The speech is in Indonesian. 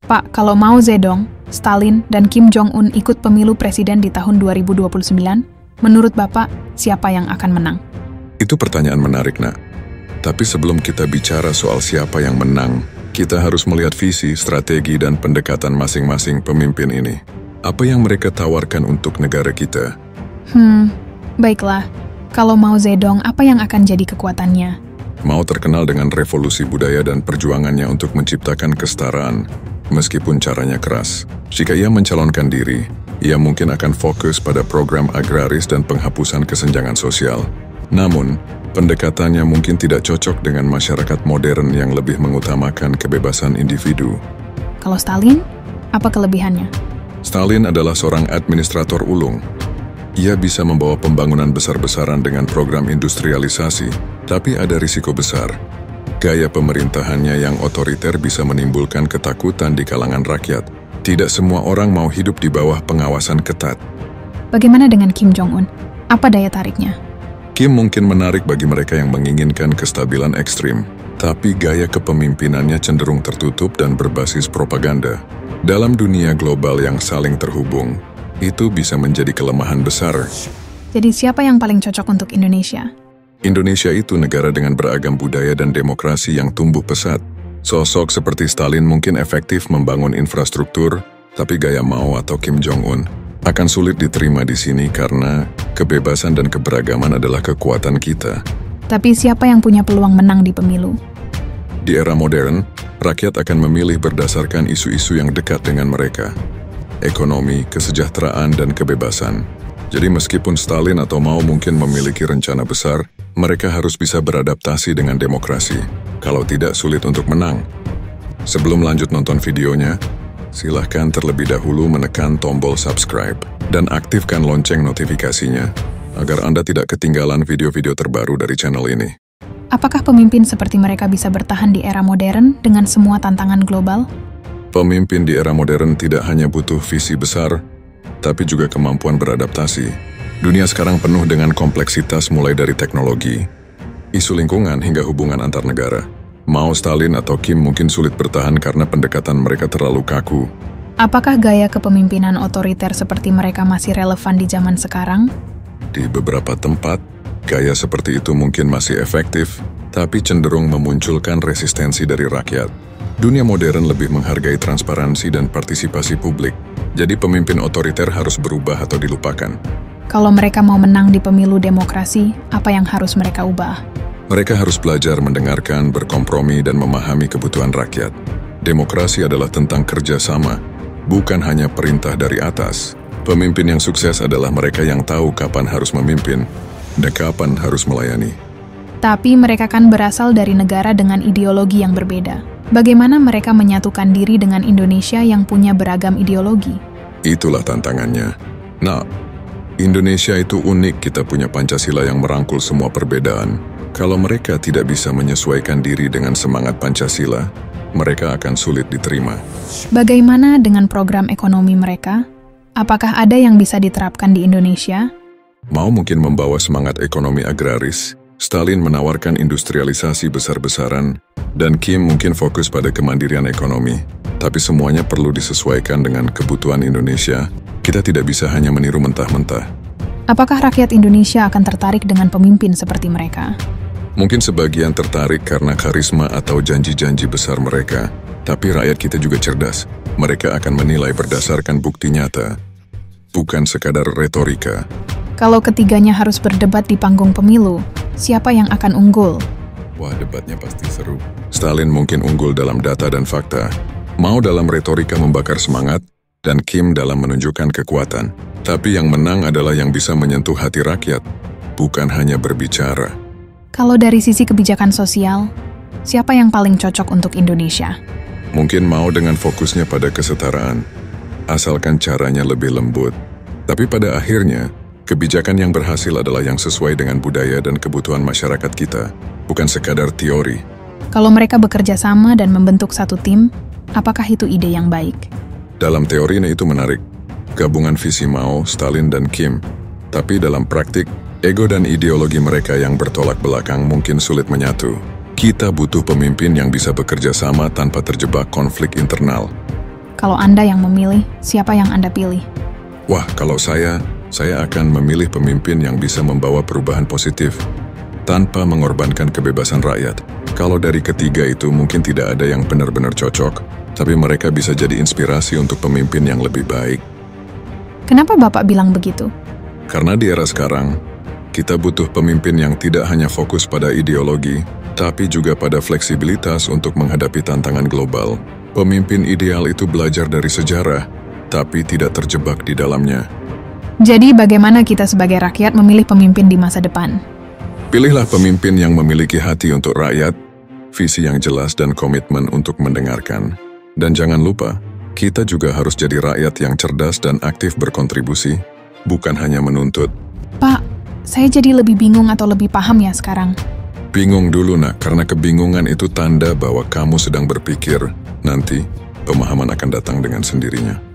Pak, kalau Mao Zedong, Stalin, dan Kim Jong-un ikut pemilu presiden di tahun 2029, menurut Bapak, siapa yang akan menang? Itu pertanyaan menarik, Nak. Tapi sebelum kita bicara soal siapa yang menang, kita harus melihat visi, strategi, dan pendekatan masing-masing pemimpin ini. Apa yang mereka tawarkan untuk negara kita? Baiklah. Kalau Mao Zedong, apa yang akan jadi kekuatannya? Mao terkenal dengan revolusi budaya dan perjuangannya untuk menciptakan kesetaraan, meskipun caranya keras. Jika ia mencalonkan diri, ia mungkin akan fokus pada program agraris dan penghapusan kesenjangan sosial. Namun, pendekatannya mungkin tidak cocok dengan masyarakat modern yang lebih mengutamakan kebebasan individu. Kalau Stalin, apa kelebihannya? Stalin adalah seorang administrator ulung. Ia bisa membawa pembangunan besar-besaran dengan program industrialisasi, tapi ada risiko besar. Gaya pemerintahannya yang otoriter bisa menimbulkan ketakutan di kalangan rakyat. Tidak semua orang mau hidup di bawah pengawasan ketat. Bagaimana dengan Kim Jong-un? Apa daya tariknya? Kim mungkin menarik bagi mereka yang menginginkan kestabilan ekstrim, tapi gaya kepemimpinannya cenderung tertutup dan berbasis propaganda. Dalam dunia global yang saling terhubung, itu bisa menjadi kelemahan besar. Jadi siapa yang paling cocok untuk Indonesia? Indonesia itu negara dengan beragam budaya dan demokrasi yang tumbuh pesat. Sosok seperti Stalin mungkin efektif membangun infrastruktur, tapi gaya Mao atau Kim Jong-un akan sulit diterima di sini karena kebebasan dan keberagaman adalah kekuatan kita. Tapi siapa yang punya peluang menang di pemilu? Di era modern, rakyat akan memilih berdasarkan isu-isu yang dekat dengan mereka. Ekonomi, kesejahteraan, dan kebebasan. Jadi meskipun Stalin atau Mao mungkin memiliki rencana besar, mereka harus bisa beradaptasi dengan demokrasi. Kalau tidak, sulit untuk menang. Sebelum lanjut nonton videonya, silahkan terlebih dahulu menekan tombol subscribe dan aktifkan lonceng notifikasinya agar Anda tidak ketinggalan video-video terbaru dari channel ini. Apakah pemimpin seperti mereka bisa bertahan di era modern dengan semua tantangan global? Pemimpin di era modern tidak hanya butuh visi besar, tapi juga kemampuan beradaptasi. Dunia sekarang penuh dengan kompleksitas mulai dari teknologi, isu lingkungan hingga hubungan antar negara. Mao, Stalin, atau Kim mungkin sulit bertahan karena pendekatan mereka terlalu kaku. Apakah gaya kepemimpinan otoriter seperti mereka masih relevan di zaman sekarang? Di beberapa tempat, gaya seperti itu mungkin masih efektif, tapi cenderung memunculkan resistensi dari rakyat. Dunia modern lebih menghargai transparansi dan partisipasi publik, jadi pemimpin otoriter harus berubah atau dilupakan. Kalau mereka mau menang di pemilu demokrasi, apa yang harus mereka ubah? Mereka harus belajar mendengarkan, berkompromi, dan memahami kebutuhan rakyat. Demokrasi adalah tentang kerjasama, bukan hanya perintah dari atas. Pemimpin yang sukses adalah mereka yang tahu kapan harus memimpin dan kapan harus melayani. Tapi mereka kan berasal dari negara dengan ideologi yang berbeda. Bagaimana mereka menyatukan diri dengan Indonesia yang punya beragam ideologi? Itulah tantangannya. Nah, Indonesia itu unik, kita punya Pancasila yang merangkul semua perbedaan. Kalau mereka tidak bisa menyesuaikan diri dengan semangat Pancasila, mereka akan sulit diterima. Bagaimana dengan program ekonomi mereka? Apakah ada yang bisa diterapkan di Indonesia? Mao mungkin membawa semangat ekonomi agraris, Stalin menawarkan industrialisasi besar-besaran, dan Kim mungkin fokus pada kemandirian ekonomi. Tapi semuanya perlu disesuaikan dengan kebutuhan Indonesia. Kita tidak bisa hanya meniru mentah-mentah. Apakah rakyat Indonesia akan tertarik dengan pemimpin seperti mereka? Mungkin sebagian tertarik karena karisma atau janji-janji besar mereka. Tapi rakyat kita juga cerdas. Mereka akan menilai berdasarkan bukti nyata, bukan sekadar retorika. Kalau ketiganya harus berdebat di panggung pemilu, siapa yang akan unggul? Wah, debatnya pasti seru. Stalin mungkin unggul dalam data dan fakta, Mao dalam retorika membakar semangat, dan Kim dalam menunjukkan kekuatan. Tapi yang menang adalah yang bisa menyentuh hati rakyat, bukan hanya berbicara. Kalau dari sisi kebijakan sosial, siapa yang paling cocok untuk Indonesia? Mungkin Mao dengan fokusnya pada kesetaraan, asalkan caranya lebih lembut. Tapi pada akhirnya, kebijakan yang berhasil adalah yang sesuai dengan budaya dan kebutuhan masyarakat kita, bukan sekadar teori. Kalau mereka bekerja sama dan membentuk satu tim, apakah itu ide yang baik? Dalam teorinya itu menarik, gabungan visi Mao, Stalin, dan Kim. Tapi dalam praktik, ego dan ideologi mereka yang bertolak belakang mungkin sulit menyatu. Kita butuh pemimpin yang bisa bekerja sama tanpa terjebak konflik internal. Kalau Anda yang memilih, siapa yang Anda pilih? Wah, kalau saya akan memilih pemimpin yang bisa membawa perubahan positif tanpa mengorbankan kebebasan rakyat. Kalau dari ketiga itu mungkin tidak ada yang benar-benar cocok, tapi mereka bisa jadi inspirasi untuk pemimpin yang lebih baik. Kenapa Bapak bilang begitu? Karena di era sekarang, kita butuh pemimpin yang tidak hanya fokus pada ideologi, tapi juga pada fleksibilitas untuk menghadapi tantangan global. Pemimpin ideal itu belajar dari sejarah, tapi tidak terjebak di dalamnya. Jadi bagaimana kita sebagai rakyat memilih pemimpin di masa depan? Pilihlah pemimpin yang memiliki hati untuk rakyat, visi yang jelas dan komitmen untuk mendengarkan. Dan jangan lupa, kita juga harus jadi rakyat yang cerdas dan aktif berkontribusi, bukan hanya menuntut. Pak, saya jadi lebih bingung atau lebih paham ya sekarang. Bingung dulu nak, karena kebingungan itu tanda bahwa kamu sedang berpikir. Nanti, pemahaman akan datang dengan sendirinya.